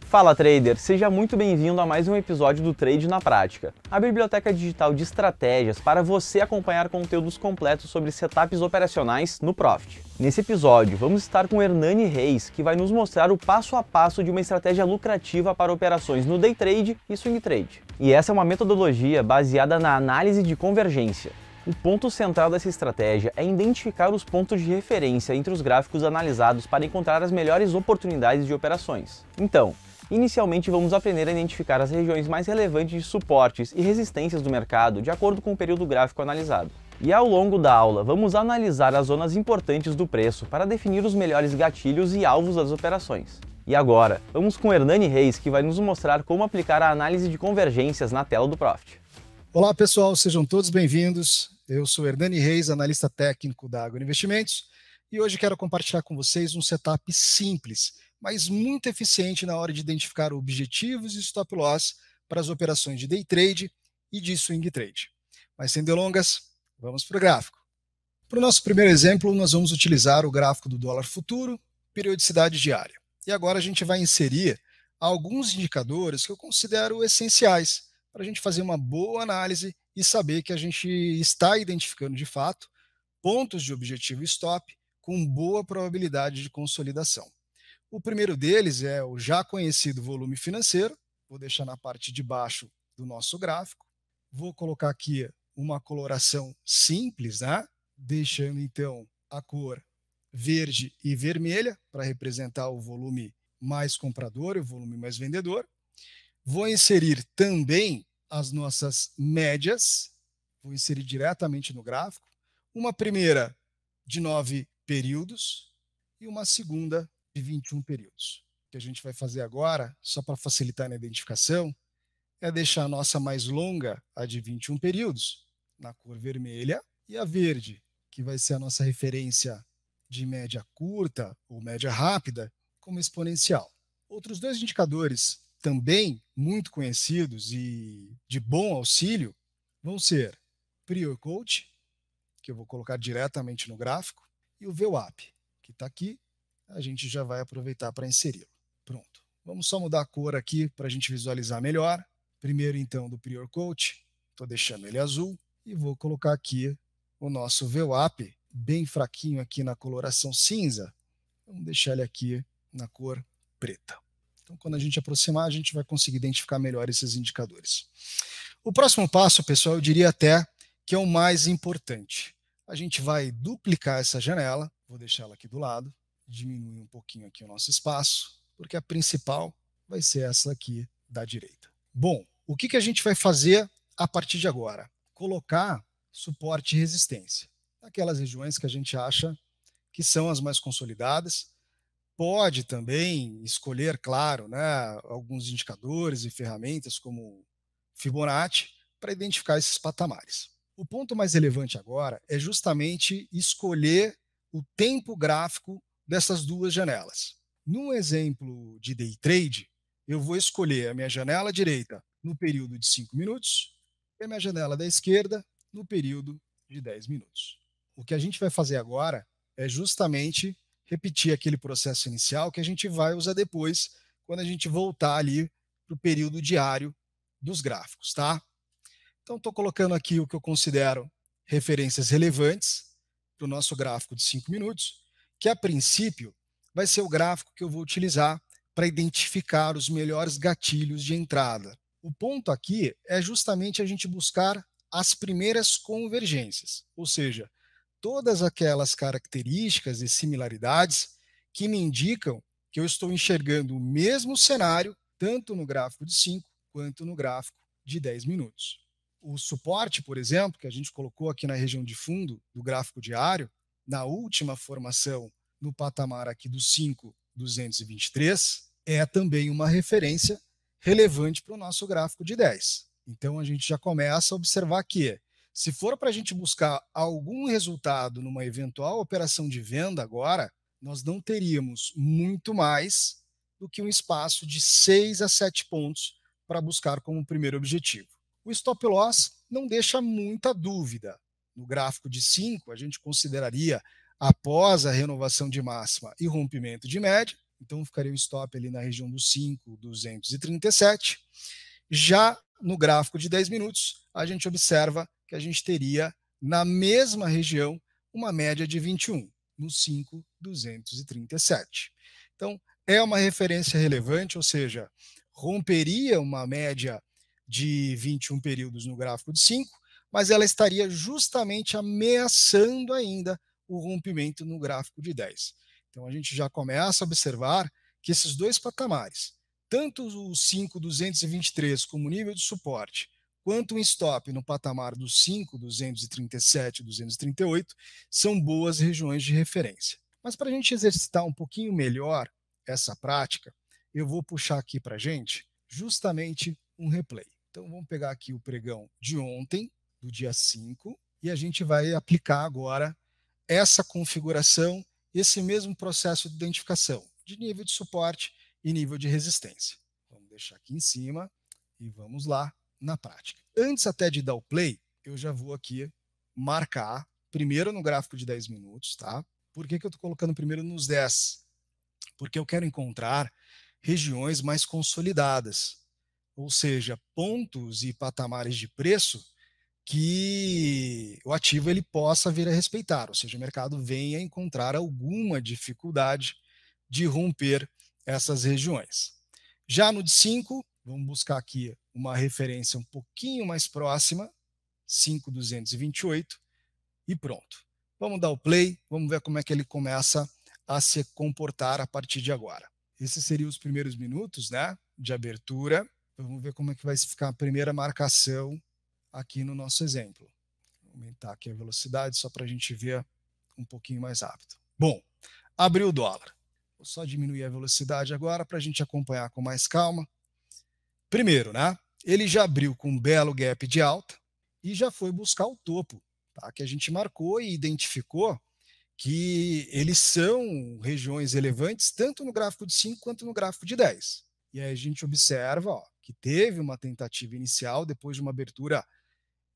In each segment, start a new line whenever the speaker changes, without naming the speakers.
Fala trader, seja muito bem-vindo a mais um episódio do Trade na Prática, a biblioteca digital de estratégias para você acompanhar conteúdos completos sobre setups operacionais no Profit. Nesse episódio, vamos estar com Hernani Reis, que vai nos mostrar o passo a passo de uma estratégia lucrativa para operações no Day Trade e Swing Trade. E essa é uma metodologia baseada na análise de convergência. O ponto central dessa estratégia é identificar os pontos de referência entre os gráficos analisados para encontrar as melhores oportunidades de operações. Então, inicialmente vamos aprender a identificar as regiões mais relevantes de suportes e resistências do mercado de acordo com o período gráfico analisado. E ao longo da aula, vamos analisar as zonas importantes do preço para definir os melhores gatilhos e alvos das operações. E agora, vamos com Hernani Reis, que vai nos mostrar como aplicar a análise de convergências na tela do Profit.
Olá pessoal, sejam todos bem-vindos. Eu sou Hernani Reis, analista técnico da Ágora Investimentos, e hoje quero compartilhar com vocês um setup simples, mas muito eficiente na hora de identificar objetivos e stop loss para as operações de day trade e de swing trade. Mas sem delongas, vamos para o gráfico. Para o nosso primeiro exemplo, nós vamos utilizar o gráfico do dólar futuro, periodicidade diária. E agora a gente vai inserir alguns indicadores que eu considero essenciais para a gente fazer uma boa análise e saber que a gente está identificando de fato pontos de objetivo e stop com boa probabilidade de consolidação. O primeiro deles é o já conhecido volume financeiro. Vou deixar na parte de baixo do nosso gráfico. Vou colocar aqui uma coloração simples, né? Deixando então a cor verde e vermelha para representar o volume mais comprador e o volume mais vendedor. Vou inserir também as nossas médias. Vou inserir diretamente no gráfico. Uma primeira de 9 períodos e uma segunda de 21 períodos. O que a gente vai fazer agora, só para facilitar na identificação, é deixar a nossa mais longa, a de 21 períodos, na cor vermelha, e a verde, que vai ser a nossa referência de média curta ou média rápida, como exponencial. Outros dois indicadores também muito conhecidos e de bom auxílio vão ser Prior Coach, que eu vou colocar diretamente no gráfico, e o VWAP, que está aqui. A gente já vai aproveitar para inseri-lo. Pronto. Vamos só mudar a cor aqui para a gente visualizar melhor. Primeiro, então, do Prior Coach. Estou deixando ele azul. E vou colocar aqui o nosso VWAP, bem fraquinho aqui na coloração cinza. Vamos deixar ele aqui na cor preta. Então, quando a gente aproximar, a gente vai conseguir identificar melhor esses indicadores. O próximo passo, pessoal, eu diria até que é o mais importante. A gente vai duplicar essa janela. Vou deixar ela aqui do lado. Diminuir um pouquinho aqui o nosso espaço, porque a principal vai ser essa aqui da direita. Bom, o que a gente vai fazer a partir de agora? Colocar suporte e resistência. Aquelas regiões que a gente acha que são as mais consolidadas. Pode também escolher, claro, né, alguns indicadores e ferramentas como Fibonacci para identificar esses patamares. O ponto mais relevante agora é justamente escolher o tempo gráfico dessas duas janelas. No exemplo de day trade, eu vou escolher a minha janela direita no período de 5 minutos e a minha janela da esquerda no período de 10 minutos. O que a gente vai fazer agora é justamente repetir aquele processo inicial que a gente vai usar depois, quando a gente voltar ali para o período diário dos gráficos, tá? Então, estou colocando aqui o que eu considero referências relevantes para o nosso gráfico de 5 minutos, que a princípio vai ser o gráfico que eu vou utilizar para identificar os melhores gatilhos de entrada. O ponto aqui é justamente a gente buscar as primeiras convergências, ou seja, todas aquelas características e similaridades que me indicam que eu estou enxergando o mesmo cenário, tanto no gráfico de 5 quanto no gráfico de 10 minutos. O suporte, por exemplo, que a gente colocou aqui na região de fundo do gráfico diário, na última formação, no patamar aqui do 5,223, é também uma referência relevante para o nosso gráfico de 10. Então, a gente já começa a observar que, se for para a gente buscar algum resultado numa eventual operação de venda agora, nós não teríamos muito mais do que um espaço de 6 a 7 pontos para buscar como primeiro objetivo. O stop loss não deixa muita dúvida, no gráfico de 5, a gente consideraria após a renovação de máxima e rompimento de média, então ficaria o stop ali na região dos 5,237. Já no gráfico de 10 minutos, a gente observa que a gente teria na mesma região uma média de 21, no 5,237. Então, é uma referência relevante, ou seja, romperia uma média de 21 períodos no gráfico de 5, mas ela estaria justamente ameaçando ainda o rompimento no gráfico de 10. Então, a gente já começa a observar que esses dois patamares, tanto o 5,223 como nível de suporte, quanto um stop no patamar dos 5,237 e 238, são boas regiões de referência. Mas para a gente exercitar um pouquinho melhor essa prática, eu vou puxar aqui para a gente justamente um replay. Então vamos pegar aqui o pregão de ontem, do dia 5, e a gente vai aplicar agora essa configuração, esse mesmo processo de identificação de nível de suporte e nível de resistência. Vamos deixar aqui em cima e vamos lá na prática. Antes até de dar o play, eu já vou aqui marcar, primeiro no gráfico de 10 minutos, tá? Por que eu estou colocando primeiro nos 10? Porque eu quero encontrar regiões mais consolidadas, ou seja, pontos e patamares de preço que o ativo ele possa vir a respeitar, ou seja, o mercado venha encontrar alguma dificuldade de romper essas regiões. Já no de 5, vamos buscar aqui uma referência um pouquinho mais próxima, 5,228, e pronto. Vamos dar o play, vamos ver como é que ele começa a se comportar a partir de agora. Esses seriam os primeiros minutos, né, de abertura. Vamos ver como é que vai ficar a primeira marcação aqui no nosso exemplo. Vou aumentar aqui a velocidade só para a gente ver um pouquinho mais rápido. Bom, abriu o dólar. Vou só diminuir a velocidade agora para a gente acompanhar com mais calma. Primeiro, né? Ele já abriu com um belo gap de alta e já foi buscar o topo, tá? Que a gente marcou e identificou que eles são regiões relevantes tanto no gráfico de 5 quanto no gráfico de 10. E aí a gente observa que teve uma tentativa inicial depois de uma abertura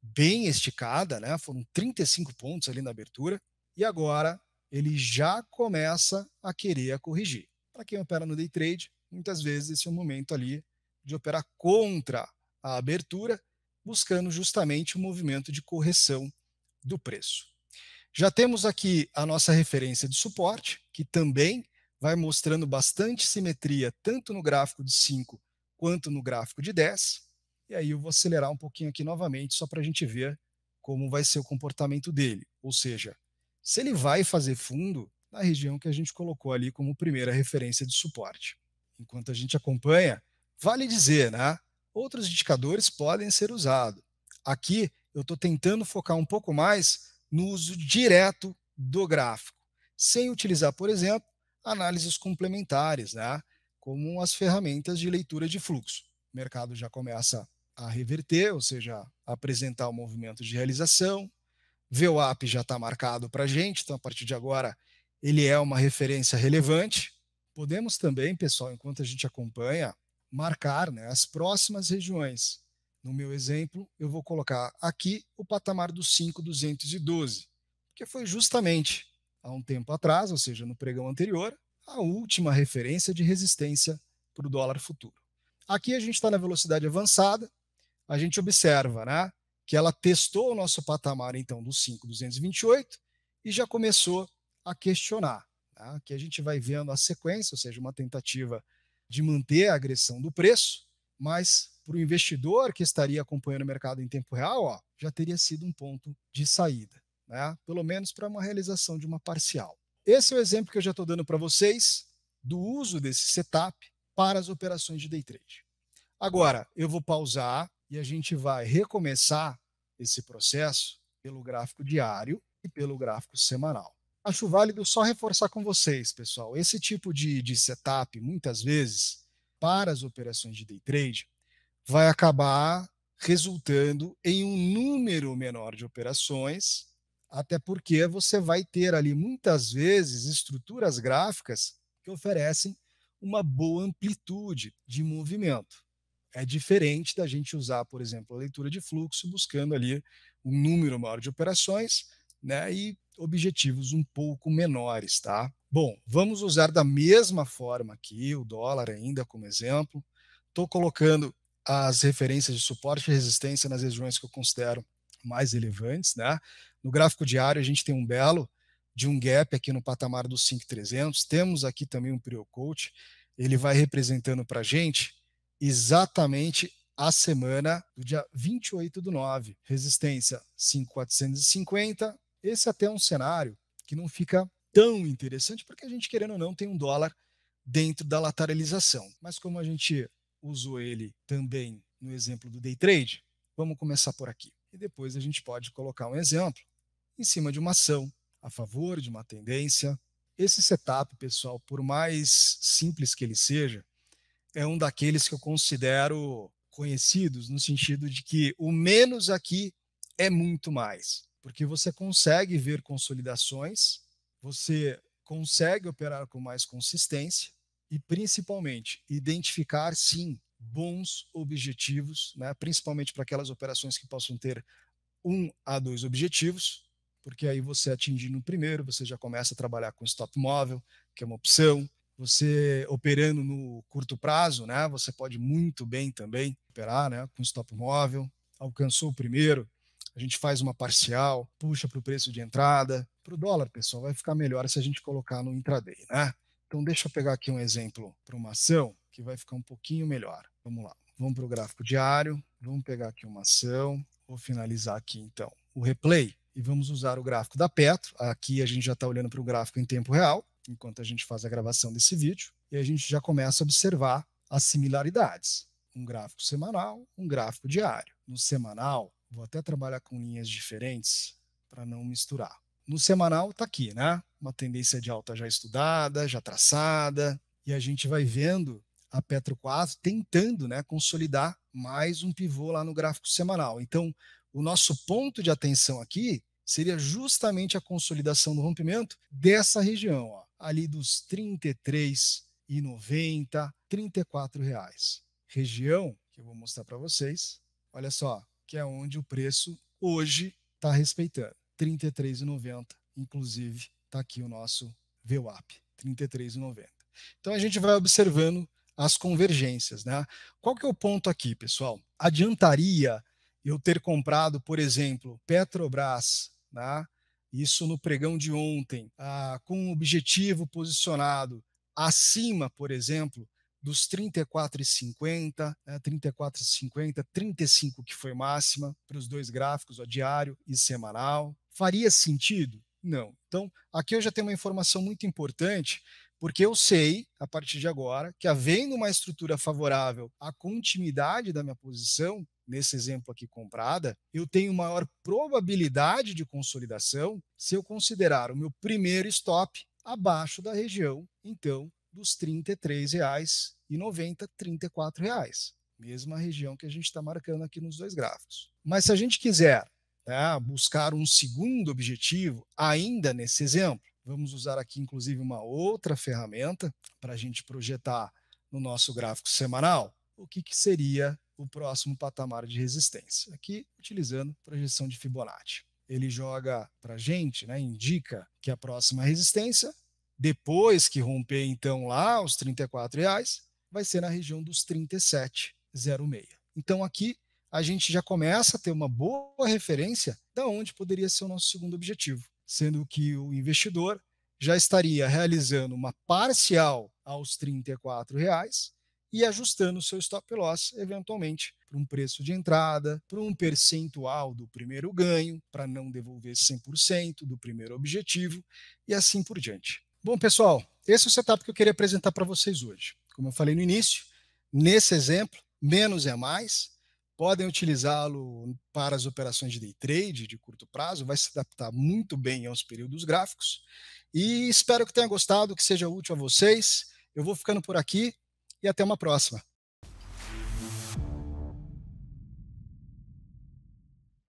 bem esticada, né? Foram 35 pontos ali na abertura, e agora ele já começa a querer corrigir. Para quem opera no day trade, muitas vezes esse é o momento ali de operar contra a abertura, buscando justamente o movimento de correção do preço. Já temos aqui a nossa referência de suporte, que também vai mostrando bastante simetria, tanto no gráfico de 5 quanto no gráfico de 10. E aí eu vou acelerar um pouquinho aqui novamente, só para a gente ver como vai ser o comportamento dele. Ou seja, se ele vai fazer fundo na região que a gente colocou ali como primeira referência de suporte. Enquanto a gente acompanha, vale dizer, né? Outros indicadores podem ser usados. Aqui eu estou tentando focar um pouco mais no uso direto do gráfico, sem utilizar, por exemplo, análises complementares, né? Como as ferramentas de leitura de fluxo. O mercado já começa a reverter, ou seja, a apresentar o movimento de realização. VWAP já está marcado para a gente, então a partir de agora ele é uma referência relevante. Podemos também, pessoal, enquanto a gente acompanha, marcar, né, as próximas regiões. No meu exemplo, eu vou colocar aqui o patamar dos 5,212, que foi justamente há um tempo atrás, ou seja, no pregão anterior, a última referência de resistência para o dólar futuro. Aqui a gente está na velocidade avançada, a gente observa, né, que ela testou o nosso patamar então dos 5,228 e já começou a questionar. Tá? Aqui a gente vai vendo a sequência, ou seja, uma tentativa de manter a agressão do preço, mas para o investidor que estaria acompanhando o mercado em tempo real, já teria sido um ponto de saída, né? Pelo menos para uma realização de uma parcial. Esse é o exemplo que eu já estou dando para vocês do uso desse setup para as operações de day trade. Agora, eu vou pausar e a gente vai recomeçar esse processo pelo gráfico diário e pelo gráfico semanal. Acho válido só reforçar com vocês, pessoal, esse tipo de setup, muitas vezes, para as operações de day trade, vai acabar resultando em um número menor de operações, até porque você vai ter ali, muitas vezes, estruturas gráficas que oferecem uma boa amplitude de movimento. É diferente da gente usar, por exemplo, a leitura de fluxo, buscando ali um número maior de operações, né, e objetivos um pouco menores, tá? Bom, vamos usar da mesma forma aqui o dólar ainda como exemplo. Estou colocando as referências de suporte e resistência nas regiões que eu considero mais relevantes, né? No gráfico diário a gente tem um belo de um gap aqui no patamar dos 5.300. Temos aqui também um pre-coach. Ele vai representando para a gente exatamente a semana do dia 28/9. Resistência 5.450. Esse até é um cenário que não fica tão interessante, porque a gente, querendo ou não, tem um dólar dentro da lateralização. Mas como a gente usou ele também no exemplo do day trade, vamos começar por aqui. E depois a gente pode colocar um exemplo em cima de uma ação, a favor de uma tendência. Esse setup, pessoal, por mais simples que ele seja, é um daqueles que eu considero conhecidos, no sentido de que o menos aqui é muito mais, porque você consegue ver consolidações, você consegue operar com mais consistência e, principalmente, identificar, sim, bons objetivos, né? Principalmente para aquelas operações que possam ter 1 a 2 objetivos, porque aí você atingindo o primeiro, você já começa a trabalhar com stop móvel, que é uma opção. Você operando no curto prazo, né? Você pode muito bem também operar, né, com stop móvel. Alcançou o primeiro, a gente faz uma parcial, puxa para o preço de entrada. Para o dólar, pessoal, vai ficar melhor se a gente colocar no intraday, né? Então deixa eu pegar aqui um exemplo para uma ação que vai ficar um pouquinho melhor. Vamos lá, vamos para o gráfico diário, vamos pegar aqui uma ação, vou finalizar aqui então o replay e vamos usar o gráfico da Petro. Aqui a gente já está olhando para o gráfico em tempo real, enquanto a gente faz a gravação desse vídeo, e a gente já começa a observar as similaridades. Um gráfico semanal, um gráfico diário. No semanal, vou até trabalhar com linhas diferentes para não misturar. No semanal está aqui, né? Uma tendência de alta já estudada, já traçada, e a gente vai vendo a Petro 4 tentando, né, consolidar mais um pivô lá no gráfico semanal. Então, o nosso ponto de atenção aqui seria justamente a consolidação do rompimento dessa região, ó, ali dos R$ 33,90, R$ 34. Região que eu vou mostrar para vocês, olha só, que é onde o preço hoje está respeitando, R$ 33,90. Inclusive, está aqui o nosso VWAP, R$ 33,90. Então, a gente vai observando as convergências, né? Qual que é o ponto aqui, pessoal? Adiantaria eu ter comprado, por exemplo, Petrobras, né? Isso no pregão de ontem, com um objetivo posicionado acima, por exemplo, dos 34,50, né? 34,50, 35 que foi máxima para os dois gráficos, ó, diário e semanal. Faria sentido? Não. Então, aqui eu já tenho uma informação muito importante, porque eu sei, a partir de agora, que havendo uma estrutura favorável à continuidade da minha posição, nesse exemplo aqui comprada, eu tenho maior probabilidade de consolidação se eu considerar o meu primeiro stop abaixo da região, então, dos R$ 33,90, R$ 34. Mesma região que a gente está marcando aqui nos dois gráficos. Mas se a gente quiser, né, buscar um segundo objetivo, ainda nesse exemplo, vamos usar aqui, inclusive, uma outra ferramenta para a gente projetar no nosso gráfico semanal o que seria o próximo patamar de resistência. Aqui, utilizando projeção de Fibonacci. Ele joga para a gente, né, indica que a próxima resistência, depois que romper, então, lá os R$ 34, vai ser na região dos 37,06. Então, aqui, a gente já começa a ter uma boa referência de onde poderia ser o nosso segundo objetivo, sendo que o investidor já estaria realizando uma parcial aos R$ 34 e ajustando o seu stop loss, eventualmente, para um preço de entrada, para um percentual do primeiro ganho, para não devolver 100% do primeiro objetivo e assim por diante. Bom, pessoal, esse é o setup que eu queria apresentar para vocês hoje. Como eu falei no início, nesse exemplo, menos é mais. Podem utilizá-lo para as operações de day trade, de curto prazo, vai se adaptar muito bem aos períodos gráficos. E espero que tenha gostado, que seja útil a vocês. Eu vou ficando por aqui e até uma próxima.